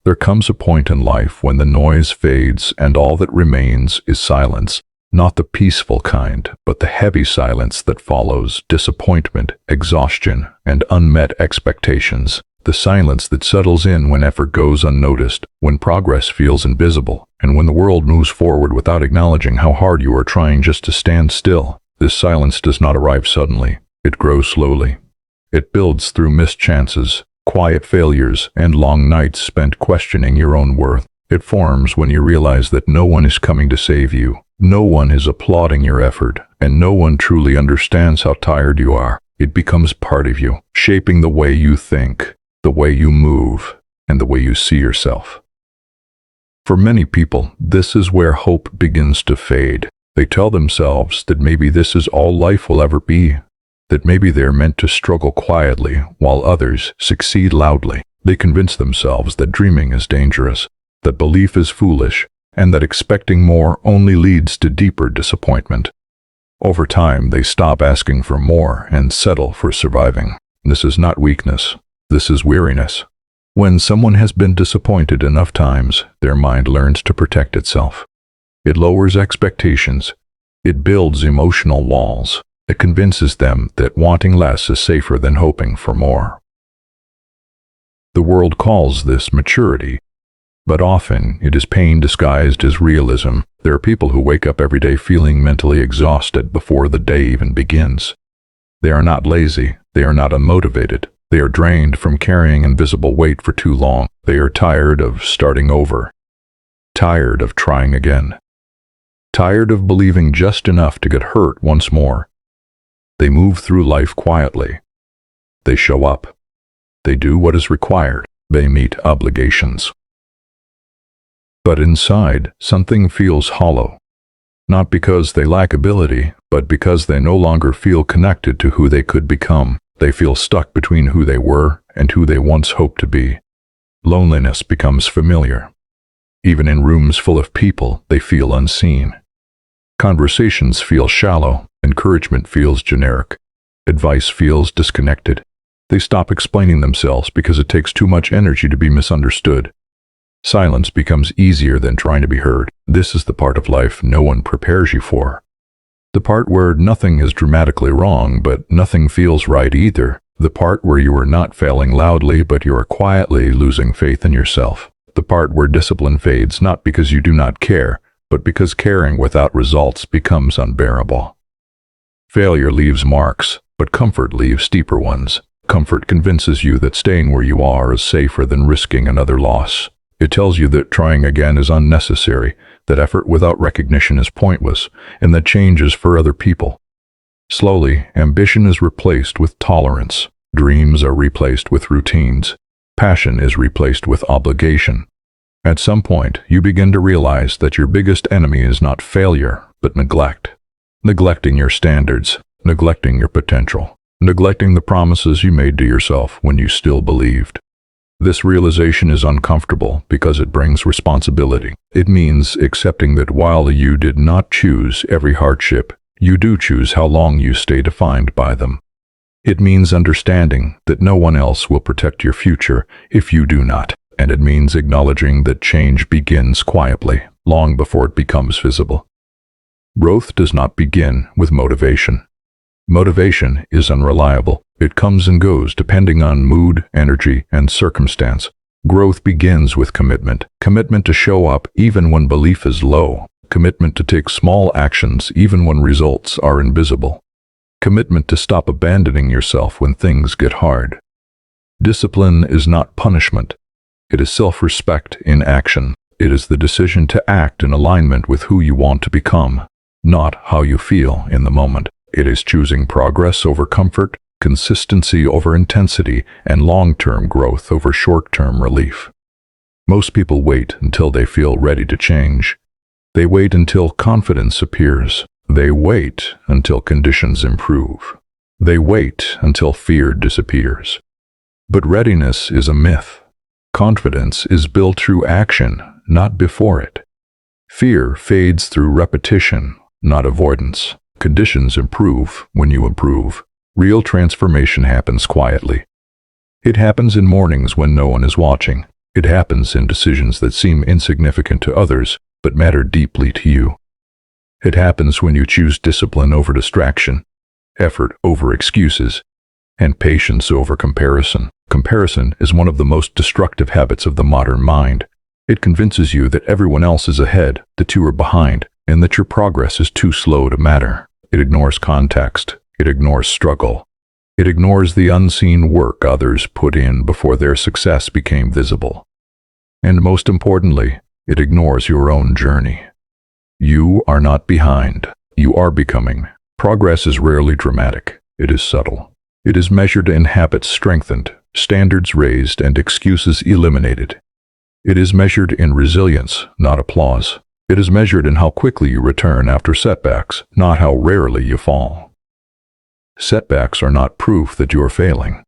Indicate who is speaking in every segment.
Speaker 1: There comes a point in life when the noise fades and all that remains is silence, not the peaceful kind, but the heavy silence that follows disappointment, exhaustion, and unmet expectations. The silence that settles in when effort goes unnoticed, when progress feels invisible, and when the world moves forward without acknowledging how hard you are trying just to stand still. This silence does not arrive suddenly. It grows slowly. It builds through missed chances, quiet failures, and long nights spent questioning your own worth. It forms when you realize that no one is coming to save you, no one is applauding your effort, and no one truly understands how tired you are. It becomes part of you, shaping the way you think, the way you move, and the way you see yourself. For many people, this is where hope begins to fade. They tell themselves that maybe this is all life will ever be, that maybe they're meant to struggle quietly while others succeed loudly. They convince themselves that dreaming is dangerous, that belief is foolish, and that expecting more only leads to deeper disappointment. Over time, they stop asking for more and settle for surviving. This is not weakness. This is weariness. When someone has been disappointed enough times, their mind learns to protect itself. It lowers expectations. It builds emotional walls. It convinces them that wanting less is safer than hoping for more. The world calls this maturity, but often it is pain disguised as realism. There are people who wake up every day feeling mentally exhausted before the day even begins. They are not lazy. They are not unmotivated. They are drained from carrying invisible weight for too long. They are tired of starting over, tired of trying again, tired of believing just enough to get hurt once more. They move through life quietly. They show up. They do what is required. They meet obligations. But inside, something feels hollow. Not because they lack ability, but because they no longer feel connected to who they could become. They feel stuck between who they were and who they once hoped to be. Loneliness becomes familiar. Even in rooms full of people, they feel unseen. Conversations feel shallow. Encouragement feels generic. Advice feels disconnected. They stop explaining themselves because it takes too much energy to be misunderstood. Silence becomes easier than trying to be heard. This is the part of life no one prepares you for. The part where nothing is dramatically wrong, but nothing feels right either. The part where you are not failing loudly, but you are quietly losing faith in yourself. The part where discipline fades not because you do not care, but because caring without results becomes unbearable. Failure leaves marks, but comfort leaves deeper ones. Comfort convinces you that staying where you are is safer than risking another loss. It tells you that trying again is unnecessary, that effort without recognition is pointless, and that change is for other people. Slowly, ambition is replaced with tolerance. Dreams are replaced with routines. Passion is replaced with obligation. At some point, you begin to realize that your biggest enemy is not failure, but neglect. Neglecting your standards, neglecting your potential, neglecting the promises you made to yourself when you still believed. This realization is uncomfortable because it brings responsibility. It means accepting that while you did not choose every hardship, you do choose how long you stay defined by them. It means understanding that no one else will protect your future if you do not. And it means acknowledging that change begins quietly, long before it becomes visible. Growth does not begin with motivation. Motivation is unreliable. It comes and goes depending on mood, energy, and circumstance. Growth begins with commitment. Commitment to show up even when belief is low. Commitment to take small actions even when results are invisible. Commitment to stop abandoning yourself when things get hard. Discipline is not punishment. It is self-respect in action. It is the decision to act in alignment with who you want to become, not how you feel in the moment. It is choosing progress over comfort, consistency over intensity, and long-term growth over short-term relief. Most people wait until they feel ready to change. They wait until confidence appears. They wait until conditions improve. They wait until fear disappears. But readiness is a myth. Confidence is built through action, not before it. Fear fades through repetition, not avoidance. Conditions improve when you improve. Real transformation happens quietly. It happens in mornings when no one is watching. It happens in decisions that seem insignificant to others, but matter deeply to you. It happens when you choose discipline over distraction, effort over excuses, and patience over comparison. Comparison is one of the most destructive habits of the modern mind. It convinces you that everyone else is ahead, that you are behind, and that your progress is too slow to matter. It ignores context. It ignores struggle. It ignores the unseen work others put in before their success became visible. And most importantly, it ignores your own journey. You are not behind. You are becoming. Progress is rarely dramatic. It is subtle. It is measured in habits strengthened, standards raised, and excuses eliminated. It is measured in resilience, not applause. It is measured in how quickly you return after setbacks, not how rarely you fall. Setbacks are not proof that you are failing.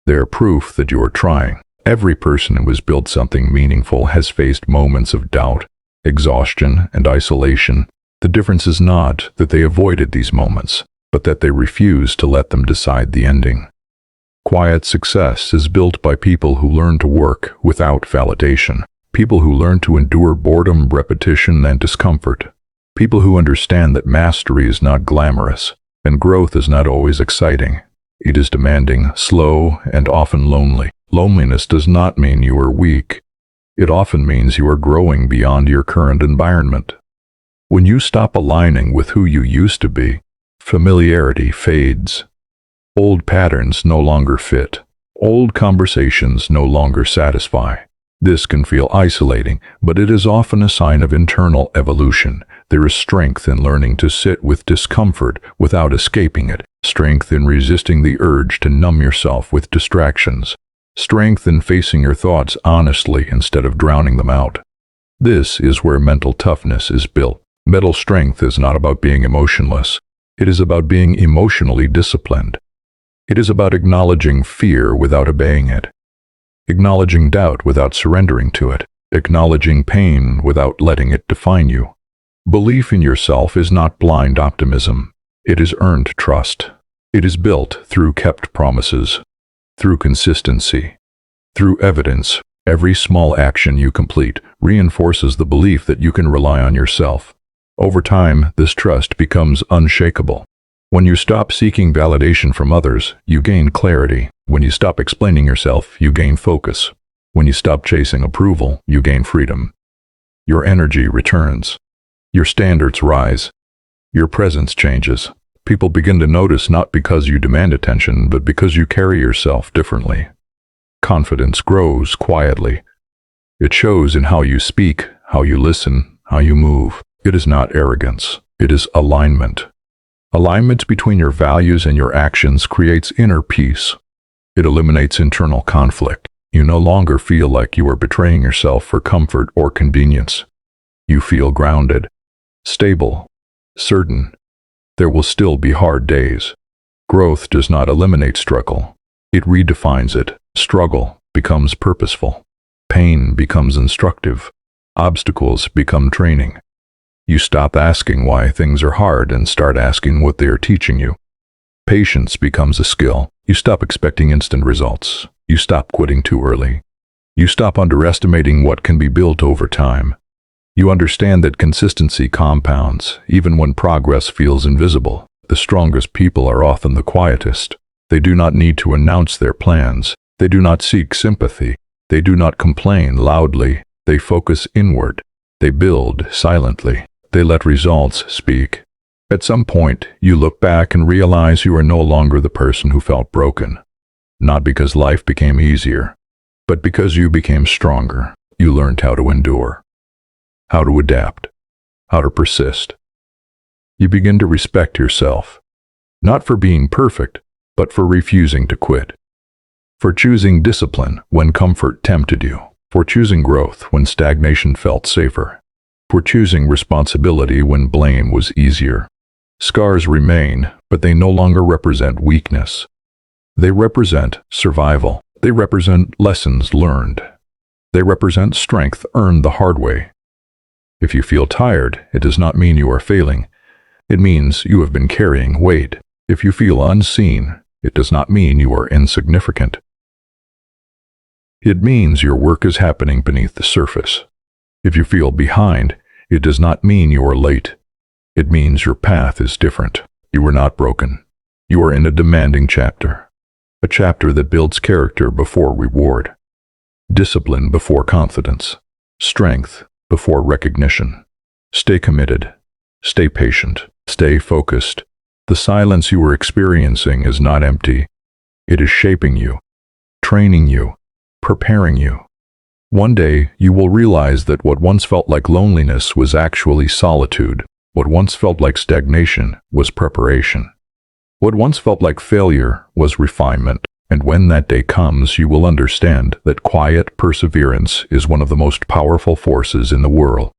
Speaker 1: They are proof that you are trying. Every person who has built something meaningful has faced moments of doubt, exhaustion, and isolation. The difference is not that they avoided these moments, but that they refused to let them decide the ending. Quiet success is built by people who learn to work without validation, people who learn to endure boredom, repetition, and discomfort, people who understand that mastery is not glamorous, and growth is not always exciting. It is demanding, slow, and often lonely. Loneliness does not mean you are weak. It often means you are growing beyond your current environment. When you stop aligning with who you used to be, familiarity fades. Old patterns no longer fit. Old conversations no longer satisfy. This can feel isolating, but it is often a sign of internal evolution. There is strength in learning to sit with discomfort without escaping it, strength in resisting the urge to numb yourself with distractions, strength in facing your thoughts honestly instead of drowning them out. This is where mental toughness is built. Mental strength is not about being emotionless. It is about being emotionally disciplined. It is about acknowledging fear without obeying it, acknowledging doubt without surrendering to it, acknowledging pain without letting it define you. Belief in yourself is not blind optimism. It is earned trust. It is built through kept promises, through consistency, through evidence. Every small action you complete reinforces the belief that you can rely on yourself. Over time, this trust becomes unshakable. When you stop seeking validation from others, you gain clarity. When you stop explaining yourself, you gain focus. When you stop chasing approval, you gain freedom. Your energy returns. Your standards rise. Your presence changes. People begin to notice not because you demand attention, but because you carry yourself differently. Confidence grows quietly. It shows in how you speak, how you listen, how you move. It is not arrogance. It is alignment. Alignment between your values and your actions creates inner peace. It eliminates internal conflict. You no longer feel like you are betraying yourself for comfort or convenience. You feel grounded, stable, certain. There will still be hard days. Growth does not eliminate struggle. It redefines it. Struggle becomes purposeful. Pain becomes instructive. Obstacles become training. You stop asking why things are hard and start asking what they are teaching you. Patience becomes a skill. You stop expecting instant results. You stop quitting too early. You stop underestimating what can be built over time. You understand that consistency compounds, even when progress feels invisible. The strongest people are often the quietest. They do not need to announce their plans. They do not seek sympathy. They do not complain loudly. They focus inward. They build silently. They let results speak. At some point, you look back and realize you are no longer the person who felt broken. Not because life became easier, but because you became stronger. You learned how to endure, how to adapt, how to persist. You begin to respect yourself, not for being perfect, but for refusing to quit, for choosing discipline when comfort tempted you, for choosing growth when stagnation felt safer, for choosing responsibility when blame was easier. Scars remain, but they no longer represent weakness. They represent survival. They represent lessons learned. They represent strength earned the hard way. If you feel tired, it does not mean you are failing. It means you have been carrying weight. If you feel unseen, it does not mean you are insignificant. It means your work is happening beneath the surface. If you feel behind, it does not mean you are late. It means your path is different. You are not broken. You are in a demanding chapter. A chapter that builds character before reward. Discipline before confidence. Strength before recognition. Stay committed. Stay patient. Stay focused. The silence you are experiencing is not empty. It is shaping you, training you, preparing you. One day, you will realize that what once felt like loneliness was actually solitude. What once felt like stagnation was preparation. What once felt like failure was refinement. And when that day comes, you will understand that quiet perseverance is one of the most powerful forces in the world.